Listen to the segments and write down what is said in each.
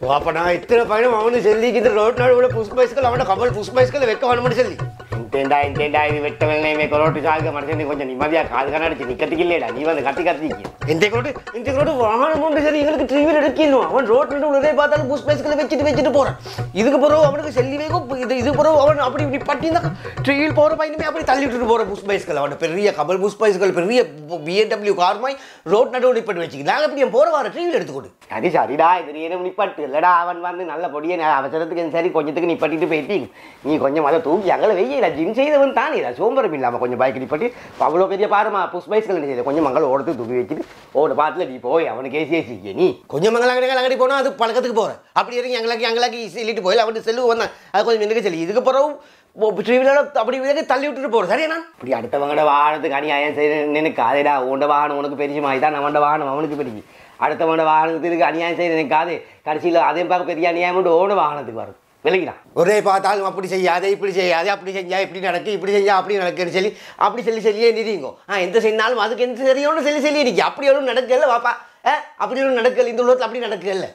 அப்ப நான் இத்தனை பையனும் அவனு செல்லிக்கு ரோட் நாடு புஷ் பைஸ்கள் அவனோட கமல் புஷ் பைஸ்களை வைக்க வேணும்னு சொல்லி இன்டேண்டா இது வெட்ட வெள்ளை ரோட்டு சாக மனுஷன் கொஞ்சம் நிம்மதியா காது கண்ணடிச்சு நிக்கத்துக்கு இல்லைடா நீ வந்து கத்தி இந்த ரோடு வாகனம் உண்டு சரி எங்களுக்கு டிவியில் எடுக்கணும் அவன் ரோட் உள்ளதே பார்த்தாலும் புஷ் பைஸ்களை வச்சுட்டு போறான் இதுக்கு பிறகு அவனுக்கு செல்லி வைக்கும் இது பிறகு அவன் அப்படி இப்படி பட்டினா டிவியில் போற பையனுமே அப்படி தள்ளி விட்டுட்டு போற புஷ் பைஸ்கள் அவன் பெரிய கமல் புஷ் பைஸ்கள் பெரிய BMW கார் மாதிரி ரோட் நடுவு நிப்பட்டு வச்சுக்க நாங்கள் எப்படி போற வார டிவியில் எடுத்துக்கொடு அது சரிடா இது ஏனும் நிப்பாட்டு இல்லடா அவன் வந்து நல்ல பொடியை அவசரத்துக்கு சரி கொஞ்சத்துக்கு நிப்பாட்டிட்டு போயிட்டு நீ கொஞ்சம் அதை தூக்கி அங்கே வெய்யல ஜிம் செய்தவன் தானே சோம்பரம் இல்லாமல் கொஞ்சம் பைக் நிப்பாட்டி அவ்வளோ பெரிய பாருமா புஷ் பைஸ்கள் செய்த கொஞ்சம் மங்களை ஓடத்து தூக்கி வச்சுட்டு ஓட பாட்டில் நீ போய் அவனுக்கு ஏசிக்க நீ கொஞ்சம் மங்களாக அங்கடி போனால் அது பழக்கத்துக்கு போகிறேன் அப்படி இறங்கி எங்களுக்கு சொல்லிட்டு போயில அவனுக்கு செல்வு வந்தான் அது கொஞ்சம் எனக்கு சொல்லி இதுக்கு பிறகு டிவியில் அப்படி தள்ளி விட்டுட்டு போகிறேன் சரியா நான் இப்படி அடுத்தவங்களோட வாகனத்துக்கு அநியாயம் செய்ய நினைக்காதேடா உண்ட வாகனம் உனக்கு பெரிய மாதிரி தான் அவனோட வாகனம் அவனுக்கு பெரிய அடுத்தவனோட வாகனத்துக்கு அநியாயம் செய்ய நினைக்காது கடைசியில் அதே பார்க்க பெரிய அநியாயம் ஓட வாகனத்துக்கு வரும் விலகினா ஒரே பார்த்தாலும் அப்படி செய்யாதே இப்படி செய்யாதே அப்படி செஞ்சா இப்படி நடக்கு இப்படி செஞ்சா அப்படி நடக்குன்னு சொல்லி அப்படி சொல்லியே நிறீங்கோ எந்த செய்யினாலும் அதுக்கு எந்த சரியோன்னு சொல்லி நிற்கி அப்படி ஒன்றும் நடக்கல வாப்பா அப்படி ஒன்றும் நடக்கல இந்த உலகத்தில் அப்படி நடக்கல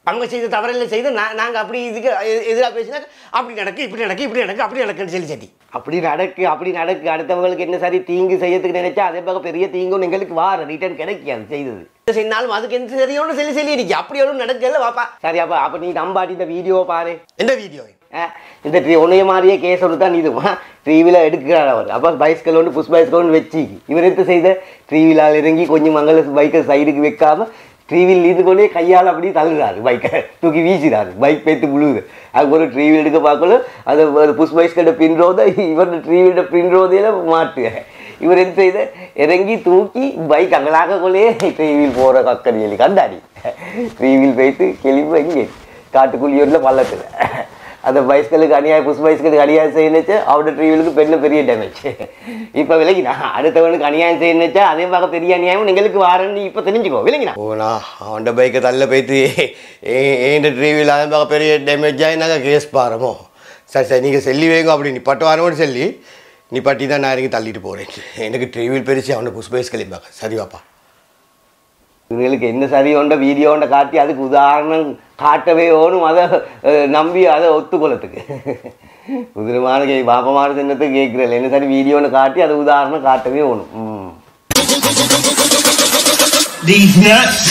அவங்க செய்த தவறில் செய்து நாங்கள் அப்படி இதுக்கு எதிராக பேசினா அப்படி நடக்கு இப்படி நடக்கு அப்படி நடக்குன்னு சொல்லி அப்படி நடக்கு அடுத்தவங்களுக்கு என்ன சரி தீங்கு செய்யறதுக்கு நினைச்சா அதே பார்க்க பெரிய தீங்கும் எங்களுக்கு வார ரிட்டர்ன் கிடைக்காது செய்தது செய்யினாலும் அதுக்கு எந்த சரியோன்னு சொல்லி நிற்கி அப்படி ஒன்றும் நடக்கல வாப்பா சரி அப்போ நீ நம்பாட்டி இந்த வீடியோ பாரு எந்த வீடியோ இந்த உன்னைய மாதிரியே கேஸ் ஒன்று தான் இதுமா டிவியில் எடுக்கிறார் அவர் அப்போ பைஸ்கள் ஒன்று புஷ் பைஸ்கள் ஒன்று வச்சு இவர் எடுத்து செய்த டிவியில் இறங்கி கொஞ்சம் மங்கள பைக்கை சைடுக்கு வைக்காமல் டிவியில் இது கொண்டே கையால் அப்படி தள்ளுறாரு பைக்கை தூக்கி வீசுறாரு பைக் பேத்து முழுகுது அதுக்கு ஒரு டிவியில் எடுக்க பார்க்கணும் அது புஷ் பைஸ்கிட்ட பின்ரோதை இவர் டிவியோட பின்ரோதையில மாட்டு இவர் என்ன செய்த இறங்கி தூக்கி பைக் அங்கலாக கொள்ளே டிவியில் போகிற கக்கடி கண்டாடி டிவியில் போயிட்டு கிளம்பி இங்கே காட்டுக்குள்ளியூரில் பள்ளத்தில் அந்த பைஸ்களுக்கு அநியாயம் புஷ் பைஸ்களுக்கு அநியாயம் செய்யணுச்சு அவனோட டிவிலுக்கு பெரிய டேமேஜ் இப்போ விலகினா அடுத்தவனுக்கு அநியாயம் செய்யணுச்சா அதே பார்க்க பெரிய அநியாயம் எங்களுக்கு வாரன்னு இப்போ தெரிஞ்சுக்கோ விலகினா ஓனா அவன் பைக்கை தள்ள போயிட்டு ஏன் டிவியில் அதே பார்க்க பெரிய டேமேஜாக நாங்கள் கேஸ் பாருமோ சரி நீங்கள் சொல்லி வைங்க அப்படி நீ பட்டு வாரமோடு சொல்லி நீ பட்டி தான் நான் இறங்கி தள்ளிட்டு போகிறேன் எனக்கு டிவியில் பெருசு அவனை புஷ் பைஸ்களையும் பார்க்க சரி வாப்பா இவங்களுக்கு என்ன சரி ஒன்ற வீடியோ ஒன்றை காட்டி அதுக்கு உதாரணம் காட்டவே ஓணும் அதை நம்பி அதை ஒத்துக்கொள்ளத்துக்கு உதிரமான பாப்பமான சின்னத்துக்கு கேட்குறேன் என்ன சரி வீடியோ ஒன்று காட்டி அதை உதாரணம் காட்டவே ஓணும் These nuts